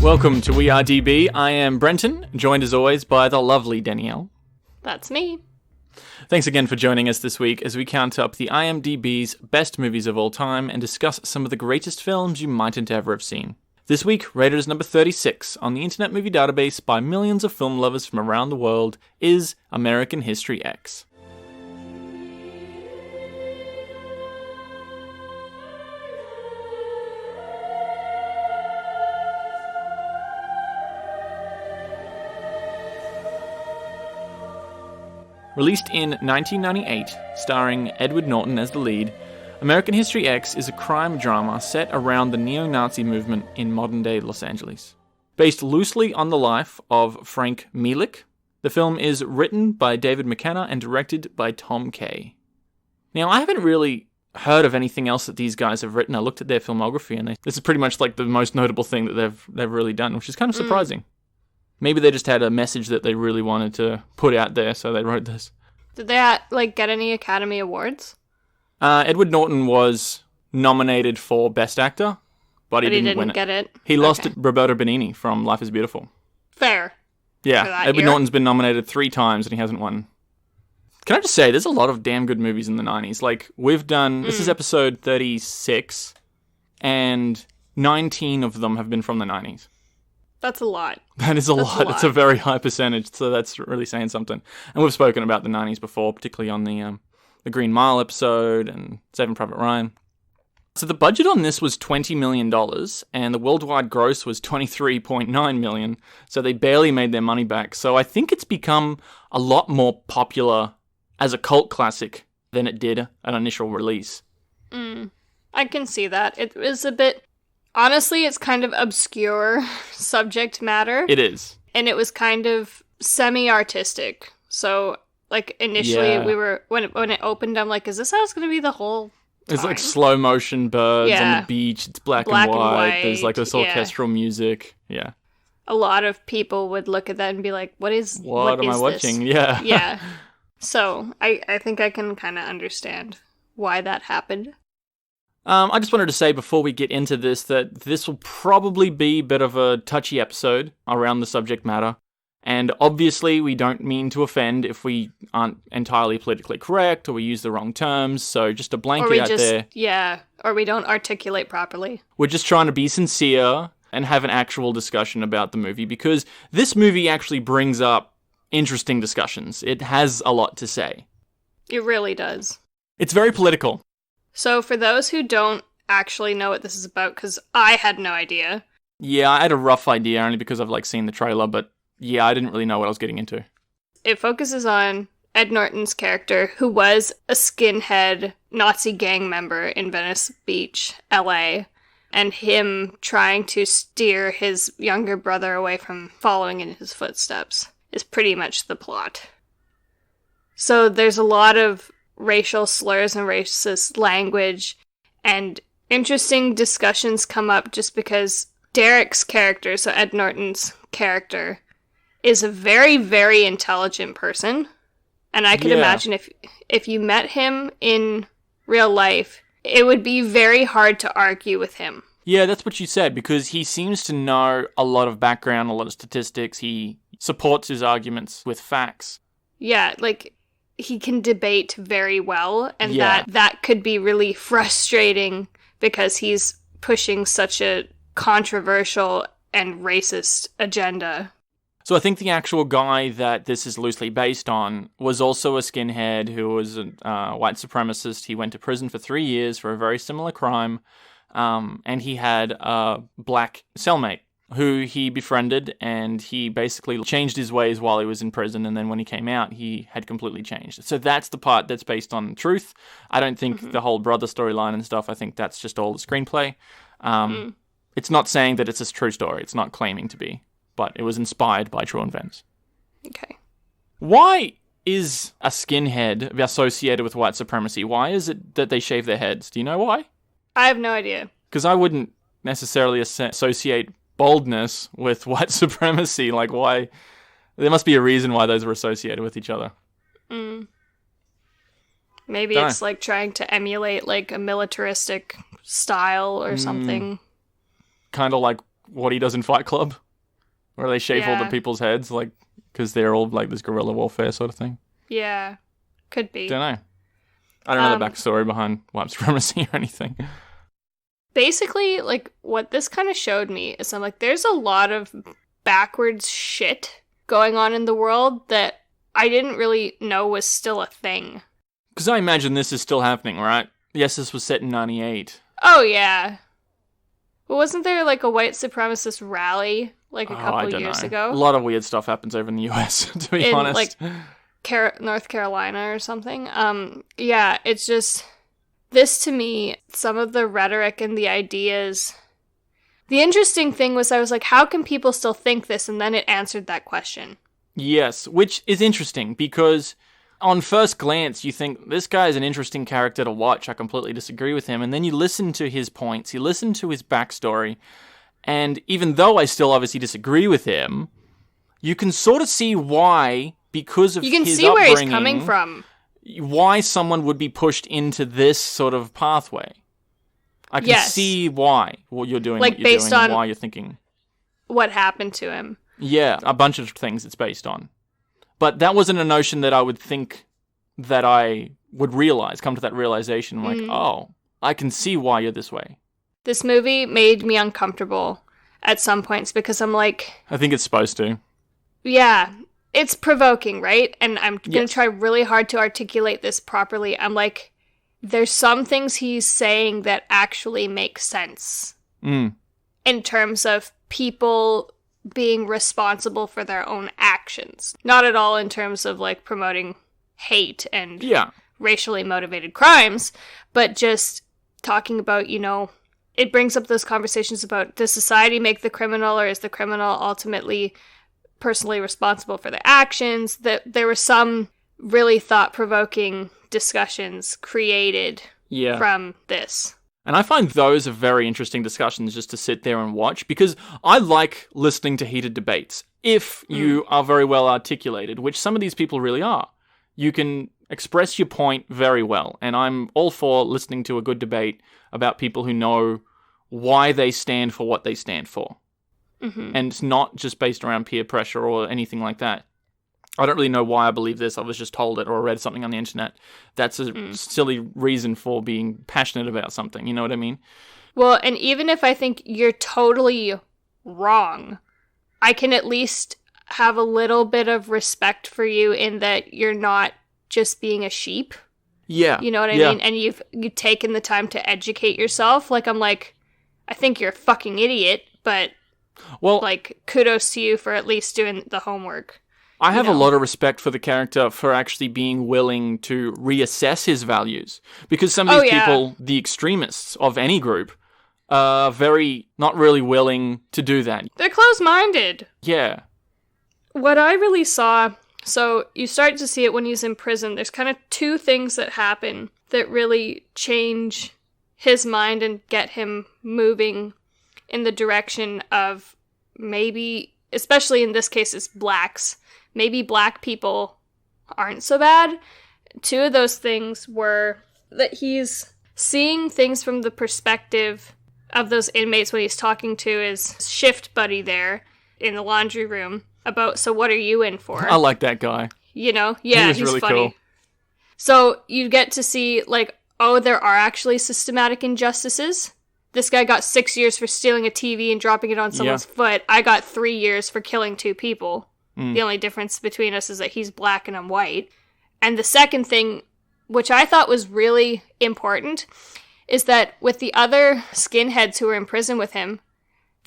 Welcome to We Are DB. I am Brenton, joined as always by the lovely Danielle. That's me. Thanks again for joining us this week as we count up the IMDb's best movies of all time and discuss some of the greatest films you mightn't ever have seen. This week, rated as number 36 on the Internet Movie Database by millions of film lovers from around the world is American History X. Released in 1998, starring Edward Norton as the lead, American History X is a crime drama set around the neo-Nazi movement in modern-day Los Angeles. Based loosely on the life of Frank Mielik, the film is written by David McKenna and directed by Tom Kay. Now, I haven't really heard of anything else that these guys have written. I looked at their filmography, and this is pretty much like the most notable thing that they've really done, which is kind of surprising. Maybe they just had a message that they really wanted to put out there, so they wrote this. Did they get any Academy Awards? Edward Norton was nominated for Best Actor, but he didn't get it. He lost to Roberto Benigni from Life is Beautiful. Fair. Yeah, Edward Norton's been nominated 3 times and he hasn't won. Can I just say, there's a lot of damn good movies in the 90s. Like, we've done... This is episode 36, and 19 of them have been from the 90s. That's a lot. That is a lot. It's a very high percentage, so that's really saying something. And we've spoken about the 90s before, particularly on the Green Mile episode and Saving Private Ryan. So the budget on this was $20 million, and the worldwide gross was $23.9 million, so they barely made their money back. So I think it's become a lot more popular as a cult classic than it did at initial release. I can see that. It was a bit... Honestly, it's kind of obscure subject matter. It is. And it was kind of semi-artistic. So, like, initially we were... When it opened, I'm like, is this how it's going to be the whole time? It's like slow motion birds on the beach. It's black and white. There's like this orchestral music. Yeah. A lot of people would look at that and be like, what am I watching? Yeah. Yeah. So, I think I can kind of understand why that happened. I just wanted to say before we get into this that this will probably be a bit of a touchy episode around the subject matter. And obviously we don't mean to offend if we aren't entirely politically correct or we use the wrong terms. So just a blanket out there. Yeah, or we don't articulate properly. We're just trying to be sincere and have an actual discussion about the movie because this movie actually brings up interesting discussions. It has a lot to say. It really does. It's very political. So for those who don't actually know what this is about, because I had no idea. Yeah, I had a rough idea only because I've seen the trailer, but yeah, I didn't really know what I was getting into. It focuses on Ed Norton's character, who was a skinhead Nazi gang member in Venice Beach, LA, and him trying to steer his younger brother away from following in his footsteps is pretty much the plot. So there's a lot of racial slurs and racist language, and interesting discussions come up just because Derek's character, so Ed Norton's character, is a very, very intelligent person. And I could imagine if you met him in real life, it would be very hard to argue with him. Yeah, that's what you said, because he seems to know a lot of background, a lot of statistics. He supports his arguments with facts. Yeah, he can debate very well, and that could be really frustrating because he's pushing such a controversial and racist agenda. So I think the actual guy that this is loosely based on was also a skinhead who was a white supremacist. He went to prison for 3 years for a very similar crime, and he had a black cellmate who he befriended, and he basically changed his ways while he was in prison, and then when he came out, he had completely changed. So that's the part that's based on truth. I don't think the whole brother storyline and stuff, I think that's just all the screenplay. It's not saying that it's a true story. It's not claiming to be, but it was inspired by true events. Okay. Why is a skinhead associated with white supremacy? Why is it that they shave their heads? Do you know why? I have no idea. Because I wouldn't necessarily associate boldness with white supremacy. Why? There must be a reason why those were associated with each other. Maybe Dunno. it's like trying to emulate like a militaristic style or something. Kind of like what he does in Fight Club, where they shave all the Yeah. people's heads, like, because they're all like this guerrilla warfare sort of thing. Yeah, could be. Don't know. I don't know the backstory behind white supremacy or anything. Basically, like, what this kind of showed me is I'm like, there's a lot of backwards shit going on in the world that I didn't really know was still a thing. Because I imagine this is still happening, right? Yes, this was set in 98. Oh, yeah. Well, wasn't there, like, a white supremacist rally, like, a I couple don't years know. ago? A lot of weird stuff happens over in the US, to be In, honest. like, North Carolina or something. Yeah, it's just... This, to me, some of the rhetoric and the ideas... The interesting thing was I was like, how can people still think this? And then it answered that question. Yes, which is interesting, because on first glance, you think, this guy is an interesting character to watch. I completely disagree with him. And then you listen to his points, you listen to his backstory, and even though I still obviously disagree with him, you can sort of see why, because of his upbringing... You can see where he's coming from. Why someone would be pushed into this sort of pathway. I can see why what you're doing, like, what you're based doing, on and why you're thinking. What happened to him. Yeah, a bunch of things it's based on. But that wasn't a notion that I would think that I would come to that realization, like, oh, I can see why you're this way. This movie made me uncomfortable at some points because I'm like... I think it's supposed to. Yeah, it's provoking, right? And I'm going to try really hard to articulate this properly. I'm like, there's some things he's saying that actually make sense. In terms of people being responsible for their own actions. Not at all in terms of, like, promoting hate and racially motivated crimes, but just talking about, you know, it brings up those conversations about, does society make the criminal, or is the criminal ultimately personally responsible for their actions? That there were some really thought-provoking discussions created from this. And I find those are very interesting discussions just to sit there and watch, because I like listening to heated debates. If you are very well articulated, which some of these people really are, you can express your point very well. And I'm all for listening to a good debate about people who know why they stand for what they stand for. And it's not just based around peer pressure or anything like that. I don't really know why I believe this. I was just told it or read something on the internet. That's a silly reason for being passionate about something. You know what I mean? Well, and even if I think you're totally wrong, I can at least have a little bit of respect for you in that you're not just being a sheep. Yeah. You know what I mean? And you've taken the time to educate yourself. Like, I'm like, I think you're a fucking idiot, but, well, like, kudos to you for at least doing the homework. I have a lot of respect for the character for actually being willing to reassess his values. Because some of these people, the extremists of any group, are not really willing to do that. They're closed-minded. Yeah. What I really saw, so you start to see it when he's in prison. There's kind of two things that happen that really change his mind and get him moving in the direction of maybe, especially in this case, it's blacks. Maybe black people aren't so bad. Two of those things were that he's seeing things from the perspective of those inmates when he's talking to his shift buddy there in the laundry room about, so what are you in for? I like that guy. You know? Yeah, he's really funny. Cool. So you get to see, like, oh, there are actually systematic injustices. This guy got 6 years for stealing a TV and dropping it on someone's foot. I got 3 years for killing 2 people. The only difference between us is that he's black and I'm white. And the second thing, which I thought was really important, is that with the other skinheads who were in prison with him,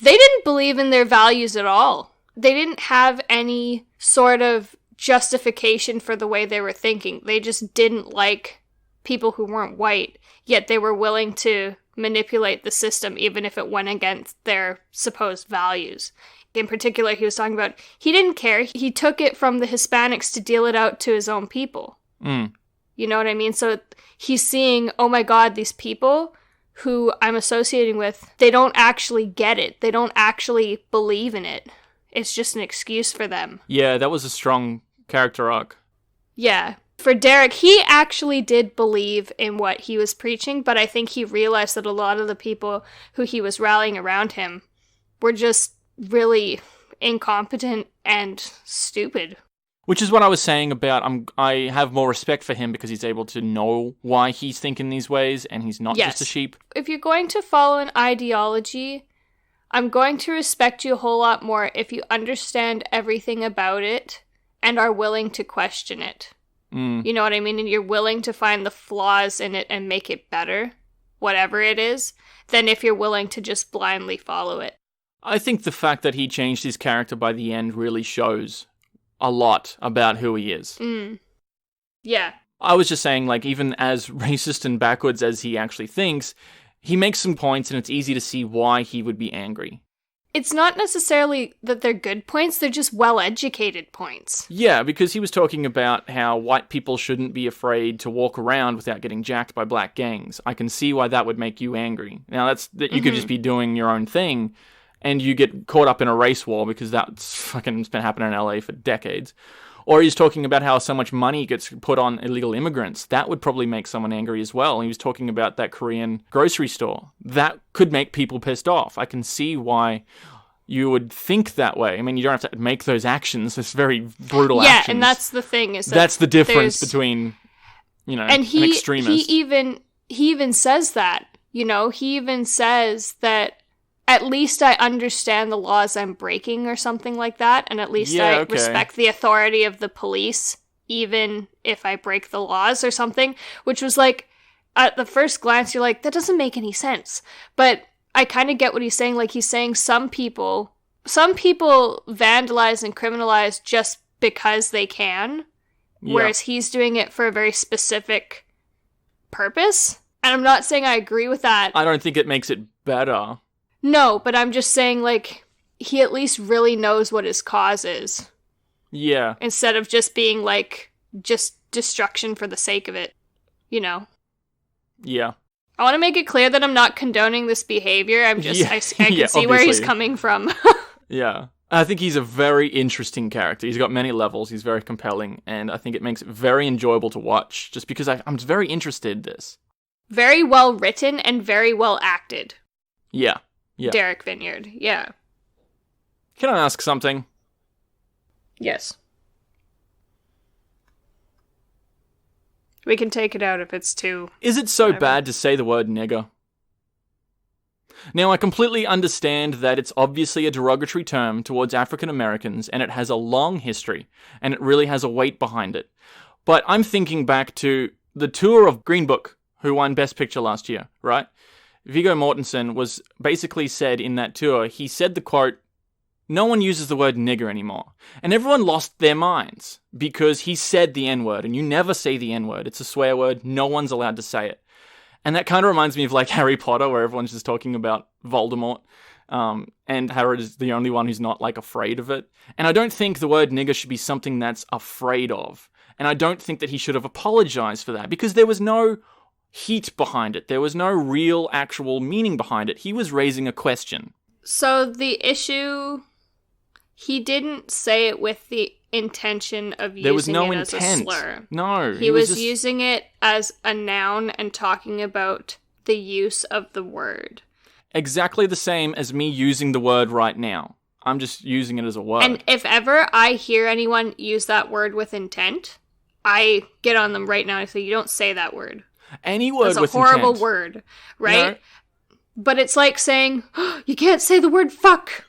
they didn't believe in their values at all. They didn't have any sort of justification for the way they were thinking. They just didn't like people who weren't white, yet they were willing to manipulate the system even if it went against their supposed values. In particular, he was talking about, he didn't care. He took it from the Hispanics to deal it out to his own people. You know what I mean? So he's seeing, oh my God, these people who I'm associating with, they don't actually get it. They don't actually believe in it. It's just an excuse for them. Yeah, that was a strong character arc. Yeah. For Derek, he actually did believe in what he was preaching, but I think he realized that a lot of the people who he was rallying around him were just really incompetent and stupid. Which is what I was saying about I have more respect for him because he's able to know why he's thinking these ways and he's not just a sheep. If you're going to follow an ideology, I'm going to respect you a whole lot more if you understand everything about it and are willing to question it. You know what I mean? And you're willing to find the flaws in it and make it better, whatever it is, than if you're willing to just blindly follow it. I think the fact that he changed his character by the end really shows a lot about who he is. Yeah. I was just saying, like, even as racist and backwards as he actually thinks, he makes some points and it's easy to see why he would be angry. It's not necessarily that they're good points, they're just well-educated points. Yeah, because he was talking about how white people shouldn't be afraid to walk around without getting jacked by black gangs. I can see why that would make you angry. Now, that's that you could just be doing your own thing, and you get caught up in a race war because that's fucking been happening in LA for decades. Or he's talking about how so much money gets put on illegal immigrants. That would probably make someone angry as well. He was talking about that Korean grocery store. That could make people pissed off. I can see why you would think that way. I mean, you don't have to make those actions. It's very brutal actions. Yeah, and that's the thing. Is that's the difference between, you know, and an extremist. He even says that. You know, he even says that at least I understand the laws I'm breaking or something like that, and at least I respect the authority of the police, even if I break the laws or something, which was like, at the first glance, you're like, that doesn't make any sense. But I kind of get what he's saying. Like, he's saying some people vandalize and criminalize just because they can, whereas he's doing it for a very specific purpose. And I'm not saying I agree with that. I don't think it makes it better. No, but I'm just saying, like, he at least really knows what his cause is. Yeah. Instead of just being, like, just destruction for the sake of it. You know? Yeah. I want to make it clear that I'm not condoning this behavior. I'm just, I can see where he's coming from. Yeah. I think he's a very interesting character. He's got many levels. He's very compelling. And I think it makes it very enjoyable to watch. Just because I'm very interested in this. Very well written and very well acted. Yeah. Yeah. Derek Vineyard, yeah. Can I ask something? Yes. We can take it out if it's too... Is it so bad to say the word nigger? Now, I completely understand that it's obviously a derogatory term towards African Americans, and it has a long history, and it really has a weight behind it. But I'm thinking back to the tour of Green Book, who won Best Picture last year, right? Viggo Mortensen was basically said in that tour, he said the quote, "No one uses the word nigger anymore." And everyone lost their minds because he said the N-word, and you never say the N-word. It's a swear word. No one's allowed to say it. And that kind of reminds me of like Harry Potter, where everyone's just talking about Voldemort. And Harry is the only one who's not like afraid of it. And I don't think the word nigger should be something that's afraid of. And I don't think that he should have apologized for that because there was no heat behind it. There was no real actual meaning behind it. He was raising a question. So the issue, he didn't say it with the intention of using it as a slur. No. He was using it as a noun and talking about the use of the word. Exactly the same as me using the word right now. I'm just using it as a word. And if ever I hear anyone use that word with intent, I get on them right now and say, you don't say that word. Any word with intent. It's a horrible word, right? No. But it's like saying, oh, you can't say the word fuck.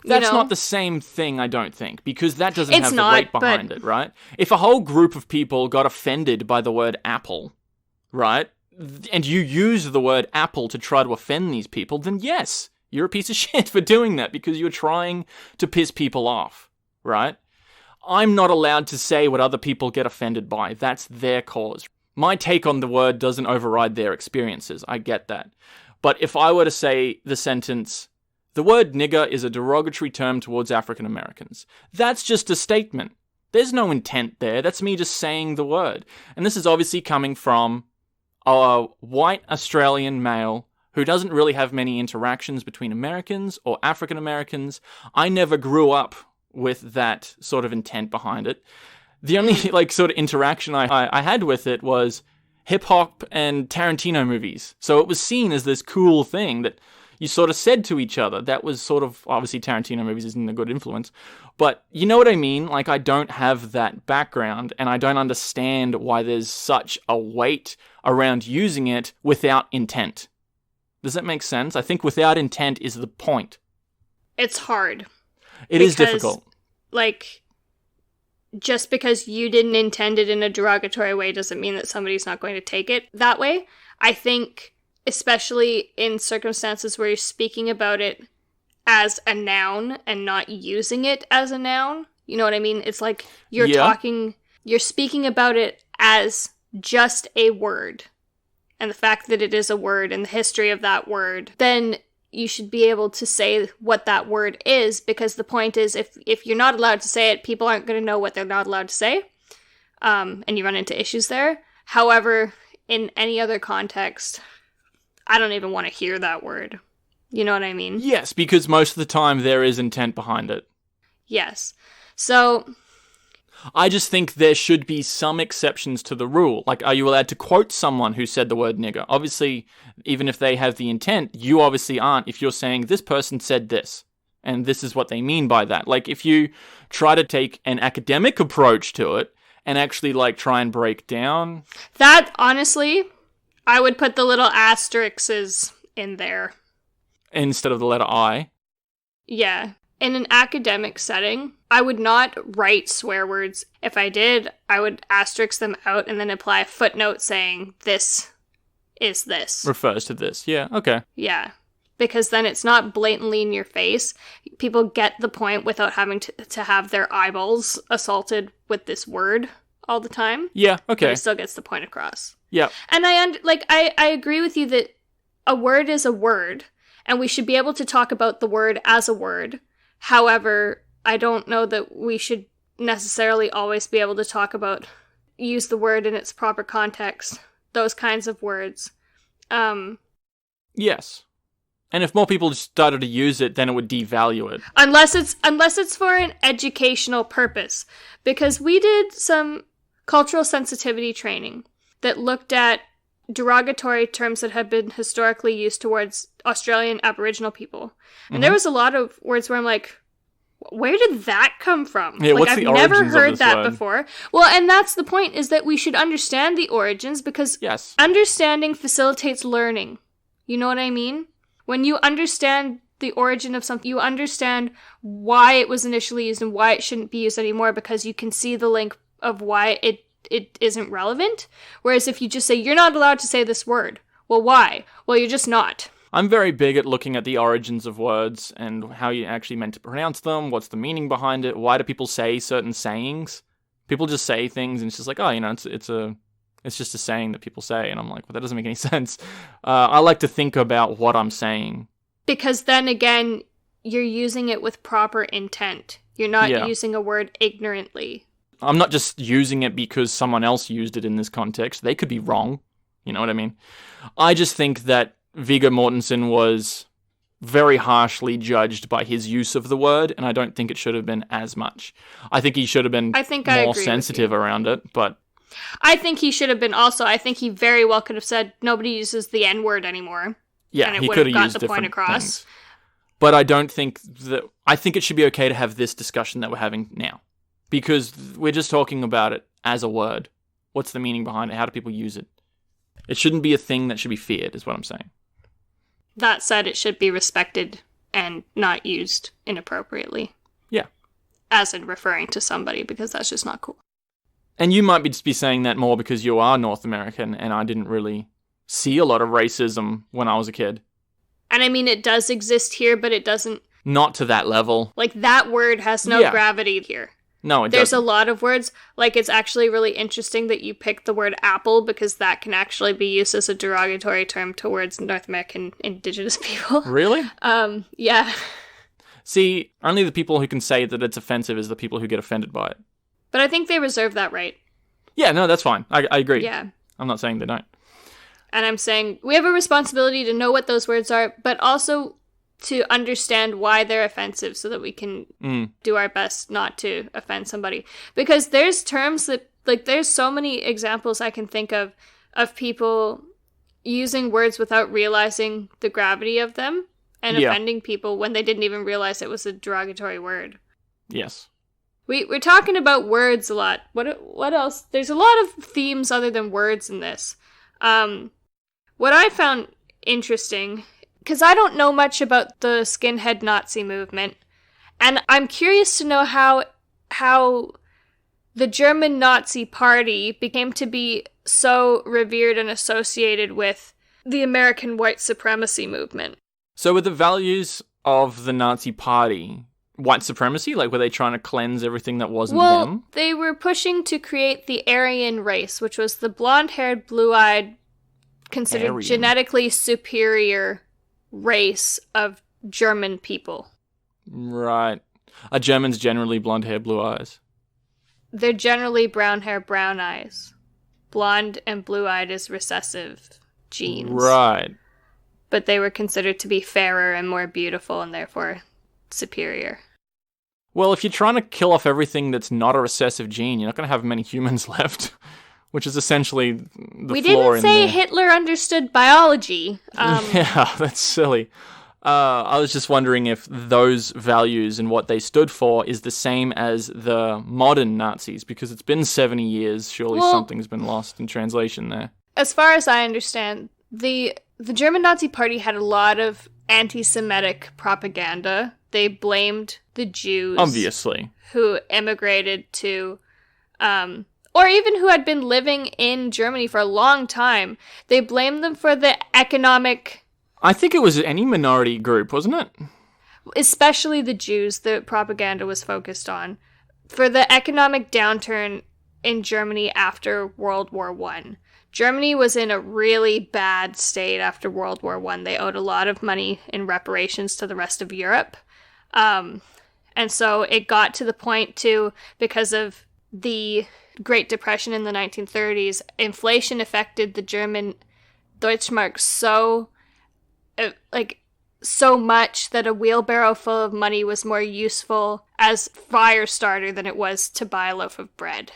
That's not the same thing, I don't think, because that doesn't have the weight behind it, right? If a whole group of people got offended by the word apple, right, and you use the word apple to try to offend these people, then yes, you're a piece of shit for doing that because you're trying to piss people off, right? I'm not allowed to say what other people get offended by. That's their cause. My take on the word doesn't override their experiences. I get that. But if I were to say the sentence, the word nigger is a derogatory term towards African Americans, that's just a statement. There's no intent there. That's me just saying the word. And this is obviously coming from a white Australian male who doesn't really have many interactions between Americans or African Americans. I never grew up with that sort of intent behind it. The only like sort of interaction I had with it was hip hop and Tarantino movies. So it was seen as this cool thing that you sort of said to each other. That was sort of, obviously Tarantino movies isn't a good influence, but you know what I mean? Like, I don't have that background, and I don't understand why there's such a weight around using it without intent. Does that make sense? I think without intent is the point. It's hard. It is difficult. Like, just because you didn't intend it in a derogatory way doesn't mean that somebody's not going to take it that way. I think, especially in circumstances where you're speaking about it as a noun and not using it as a noun, you know what I mean? It's like you're speaking about it as just a word, and the fact that it is a word and the history of that word, then you should be able to say what that word is, because the point is, if you're not allowed to say it, people aren't going to know what they're not allowed to say, and you run into issues there. However, in any other context, I don't even want to hear that word. You know what I mean? Yes, because most of the time there is intent behind it. Yes. So I just think there should be some exceptions to the rule. Like, are you allowed to quote someone who said the word nigger? Obviously, even if they have the intent, you obviously aren't if you're saying this person said this, and this is what they mean by that. Like, if you try to take an academic approach to it and actually, like, try and break down... That, honestly, I would put the little asterisks in there. Instead of the letter I? Yeah. In an academic setting, I would not write swear words. If I did, I would asterisk them out and then apply a footnote saying, this is this. Refers to this. Yeah, okay. Yeah. Because then it's not blatantly in your face. People get the point without having to have their eyeballs assaulted with this word all the time. Yeah, okay. But it still gets the point across. Yeah. And I agree with you that a word is a word, and we should be able to talk about the word as a word. However, I don't know that we should necessarily always be able to use the word in its proper context, those kinds of words. Yes. And if more people started to use it, then it would devalue it. Unless it's for an educational purpose. Because we did some cultural sensitivity training that looked at derogatory terms that have been historically used towards Australian Aboriginal people. And there was a lot of words where I'm like, where did that come from? Yeah, like, what's I've the origins never heard of this that word? before. Well, and that's the point, is that we should understand the origins, because Yes. understanding facilitates learning. You know what I mean? When you understand the origin of something, you understand why it was initially used and why it shouldn't be used anymore, because you can see the link of why it isn't relevant. Whereas if you just say, you're not allowed to say this word. Well, why? Well, you're just not. I'm very big at looking at the origins of words and how you actually meant to pronounce them, what's the meaning behind it, why do people say certain sayings? People just say things and it's just like, oh, you know, it's just a saying that people say, and I'm like, well, that doesn't make any sense. I like to think about what I'm saying. Because then again, you're using it with proper intent. You're not using a word ignorantly. I'm not just using it because someone else used it in this context. They could be wrong. You know what I mean? I just think that Viggo Mortensen was very harshly judged by his use of the word, and I don't think it should have been as much. I think he should have been more sensitive around it, but... I think he should have been also. I think he very well could have said, nobody uses the N-word anymore. Yeah, and he could have used different things. But I don't think that... I think it should be okay to have this discussion that we're having now. Because we're just talking about it as a word. What's the meaning behind it? How do people use it? It shouldn't be a thing that should be feared, is what I'm saying. That said, it should be respected and not used inappropriately. Yeah. As in referring to somebody, because that's just not cool. And you might be saying that more because you are North American, and I didn't really see a lot of racism when I was a kid. And I mean, it does exist here, but it doesn't... Not to that level. Like, that word has no gravity here. No, it There's doesn't. a lot of words. Like, it's actually really interesting that you picked the word apple, because that can actually be used as a derogatory term towards North American indigenous people. Really? Yeah. See, only the people who can say that it's offensive is the people who get offended by it. But I think they reserve that right. Yeah, no, that's fine. I agree. Yeah. I'm not saying they don't. And I'm saying we have a responsibility to know what those words are, but also to understand why they're offensive so that we can do our best not to offend somebody. Because there's terms that, like, there's so many examples I can think of people using words without realizing the gravity of them and offending people when they didn't even realize it was a derogatory word. Yes. We're talking about words a lot. What else? There's a lot of themes other than words in this. What I found interesting, because I don't know much about the skinhead Nazi movement, and I'm curious to know how the German Nazi Party became to be so revered and associated with the American white supremacy movement. So were the values of the Nazi Party white supremacy? Like, were they trying to cleanse everything that wasn't them? They were pushing to create the Aryan race, which was the blonde-haired, blue-eyed, considered Aryan. genetically superior race of German people. Right. Are Germans generally blonde hair, blue eyes? They're generally brown hair, brown eyes. Blonde and blue-eyed is recessive genes. Right. But they were considered to be fairer and more beautiful and therefore superior. Well, if you're trying to kill off everything that's not a recessive gene, you're not going to have many humans left, which is essentially the flaw in We didn't say there. Hitler understood biology. Yeah, that's silly. I was just wondering if those values and what they stood for is the same as the modern Nazis, because it's been 70 years. Surely something's been lost in translation there. As far as I understand, the German Nazi Party had a lot of anti-Semitic propaganda. They blamed the Jews. Obviously. Who immigrated to, or even who had been living in Germany for a long time. They blamed them for the economic... I think it was any minority group, wasn't it? Especially the Jews, the propaganda was focused on. For the economic downturn in Germany after World War I. Germany was in a really bad state after World War I. They owed a lot of money in reparations to the rest of Europe. And so it got to the point, too, because of the Great Depression in the 1930s, inflation affected the German Deutschmark so much that a wheelbarrow full of money was more useful as fire starter than it was to buy a loaf of bread.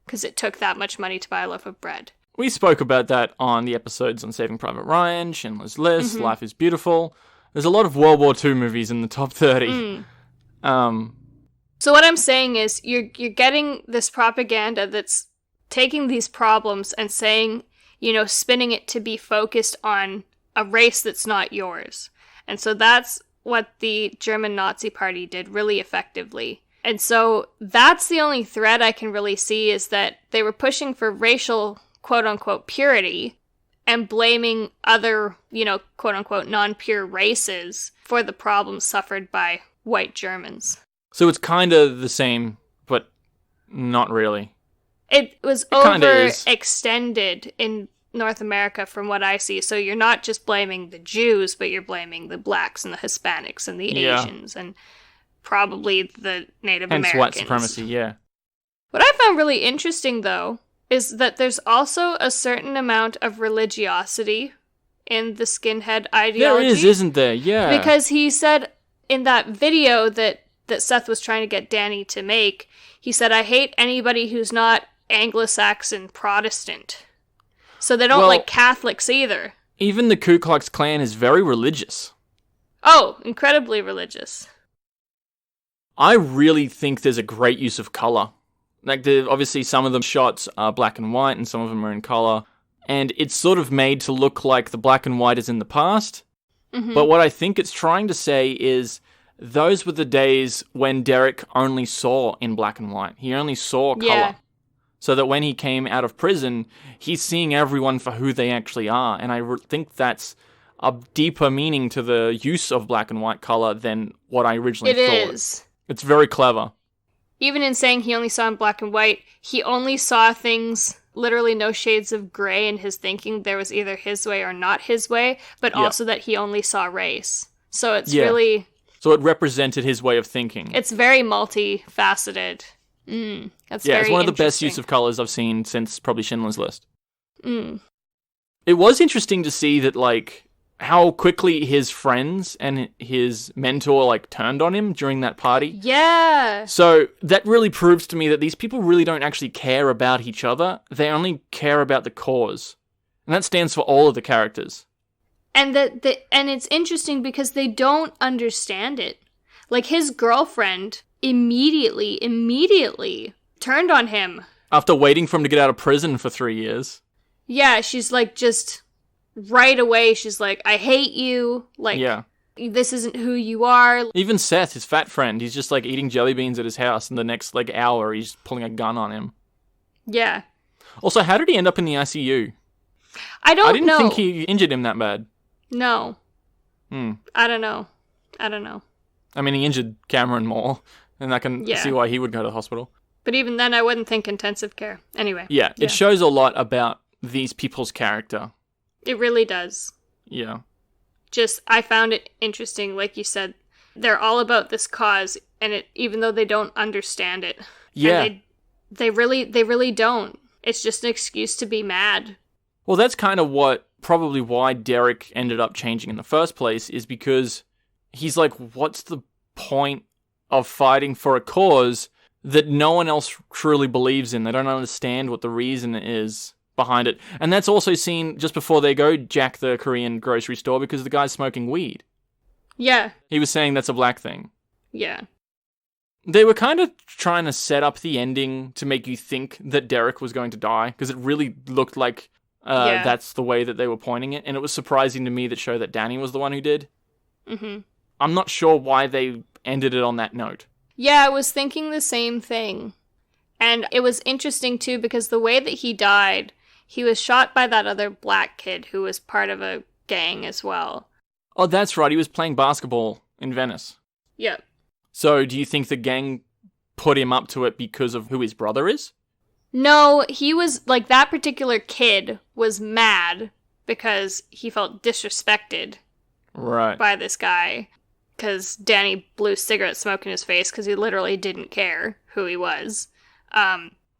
Because it took that much money to buy a loaf of bread. We spoke about that on the episodes on Saving Private Ryan, Schindler's List, Life is Beautiful. There's a lot of World War II movies in the top 30. So what I'm saying is you're getting this propaganda that's taking these problems and saying, spinning it to be focused on a race that's not yours. And so that's what the German Nazi Party did really effectively. And so that's the only thread I can really see, is that they were pushing for racial, quote-unquote, purity and blaming other, quote-unquote, non-pure races for the problems suffered by white Germans. So it's kind of the same, but not really. It was overextended in North America from what I see. So you're not just blaming the Jews, but you're blaming the blacks and the Hispanics and the Asians and probably the Native Americans. Hence white supremacy, yeah. What I found really interesting, though, is that there's also a certain amount of religiosity in the skinhead ideology. There is, isn't there? Yeah. Because he said in that video that Seth was trying to get Danny to make, he said, I hate anybody who's not Anglo-Saxon Protestant. So they don't like Catholics either. Even the Ku Klux Klan is very religious. Oh, incredibly religious. I really think there's a great use of color. Like, obviously some of the shots are black and white and some of them are in color. And it's sort of made to look like the black and white is in the past. Mm-hmm. But what I think it's trying to say is those were the days when Derek only saw in black and white. He only saw color. Yeah. So that when he came out of prison, he's seeing everyone for who they actually are. And I think that's a deeper meaning to the use of black and white color than what I originally thought. It is. It's very clever. Even in saying he only saw in black and white, he only saw things, literally no shades of gray in his thinking. There was either his way or not his way, but also that he only saw race. So it's really... So it represented his way of thinking. It's very multifaceted. That's very it's one of the best use of colors I've seen since probably Schindler's List. It was interesting to see that, like, how quickly his friends and his mentor, like, turned on him during that party. Yeah. So that really proves to me that these people really don't actually care about each other. They only care about the cause. And that stands for all of the characters. And and it's interesting because they don't understand it. Like, his girlfriend immediately turned on him. After waiting for him to get out of prison for 3 years. Yeah, she's like, just right away, she's like, I hate you. Like, yeah. This isn't who you are. Even Seth, his fat friend, he's just, like, eating jelly beans at his house, and the next, like, hour, he's pulling a gun on him. Yeah. Also, how did he end up in the ICU? I didn't know. think he injured him that bad. No. I don't know. I mean, he injured Cameron more, and I can see why he would go to the hospital. But even then, I wouldn't think intensive care. Anyway. Yeah, it shows a lot about these people's character. It really does. Yeah. I found it interesting, like you said. They're all about this cause, and even though they don't understand it. Yeah. They really don't. It's just an excuse to be mad. Well, that's kind of probably why Derek ended up changing in the first place, is because he's like, what's the point of fighting for a cause that no one else truly believes in? They don't understand what the reason is behind it. And that's also seen just before they go jack the Korean grocery store, because the guy's smoking weed. Yeah. He was saying that's a black thing. Yeah. They were kind of trying to set up the ending to make you think that Derek was going to die, because it really looked like that's the way that they were pointing it. And it was surprising to me that Danny was the one who did. Mm-hmm. I'm not sure why they ended it on that note. Yeah, I was thinking the same thing. And it was interesting, too, because the way that he died, he was shot by that other black kid who was part of a gang as well. Oh, that's right. He was playing basketball in Venice. Yep. So do you think the gang put him up to it because of who his brother is? No, he was, like, that particular kid was mad because he felt disrespected by this guy. Because Danny blew cigarette smoke in his face because he literally didn't care who he was.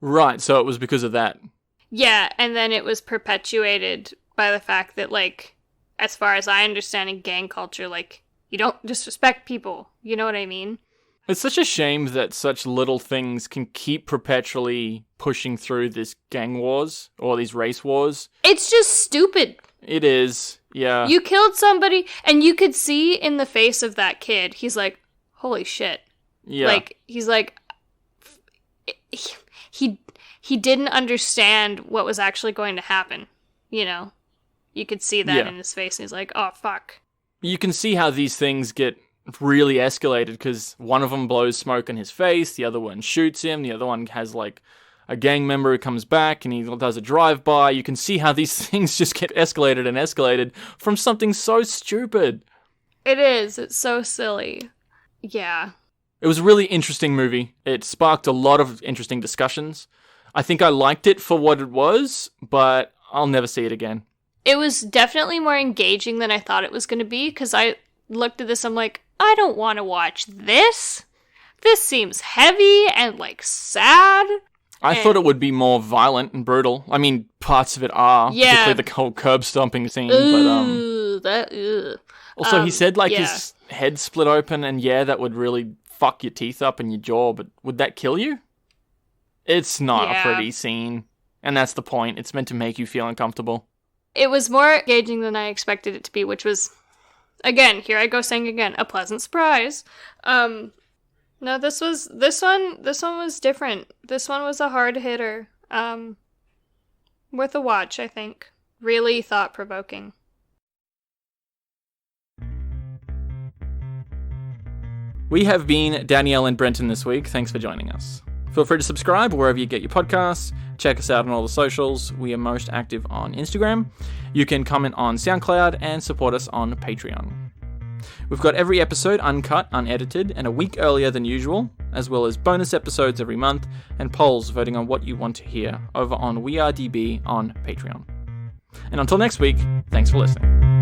Right, so it was because of that. Yeah, and then it was perpetuated by the fact that, like, as far as I understand in gang culture, like, you don't disrespect people. You know what I mean? It's such a shame that such little things can keep perpetually pushing through this gang wars or these race wars. It's just stupid. It is, yeah. You killed somebody, and you could see in the face of that kid, he's like, holy shit. Yeah. Like, he's like, he didn't understand what was actually going to happen, you know? You could see that in his face, and he's like, oh, fuck. You can see how these things get really escalated, because one of them blows smoke in his face, the other one shoots him, the other one has, like, a gang member who comes back and he does a drive-by. You can see how these things just get escalated from something so stupid. It is. It's so silly. Yeah. It was a really interesting movie. It sparked a lot of interesting discussions. I think I liked it for what it was, but I'll never see it again. It was definitely more engaging than I thought it was going to be, because I looked at this, I'm like, I don't want to watch this. This seems heavy and, like, sad. I thought it would be more violent and brutal. I mean, parts of it are, particularly the whole curb stomping scene. Also, he said, like, his head split open, and that would really fuck your teeth up and your jaw, but would that kill you? It's not a pretty scene, and that's the point. It's meant to make you feel uncomfortable. It was more engaging than I expected it to be, which was, again, here I go saying again, a pleasant surprise. No, this one was different. This one was a hard hitter. Worth a watch, I think. Really thought-provoking. We have been Danielle and Brenton this week. Thanks for joining us. Feel free to subscribe wherever you get your podcasts. Check us out on all the socials. We are most active on Instagram. You can comment on SoundCloud and support us on Patreon. We've got every episode uncut, unedited, and a week earlier than usual, as well as bonus episodes every month and polls voting on what you want to hear over on WeAreDB on Patreon. And until next week, thanks for listening.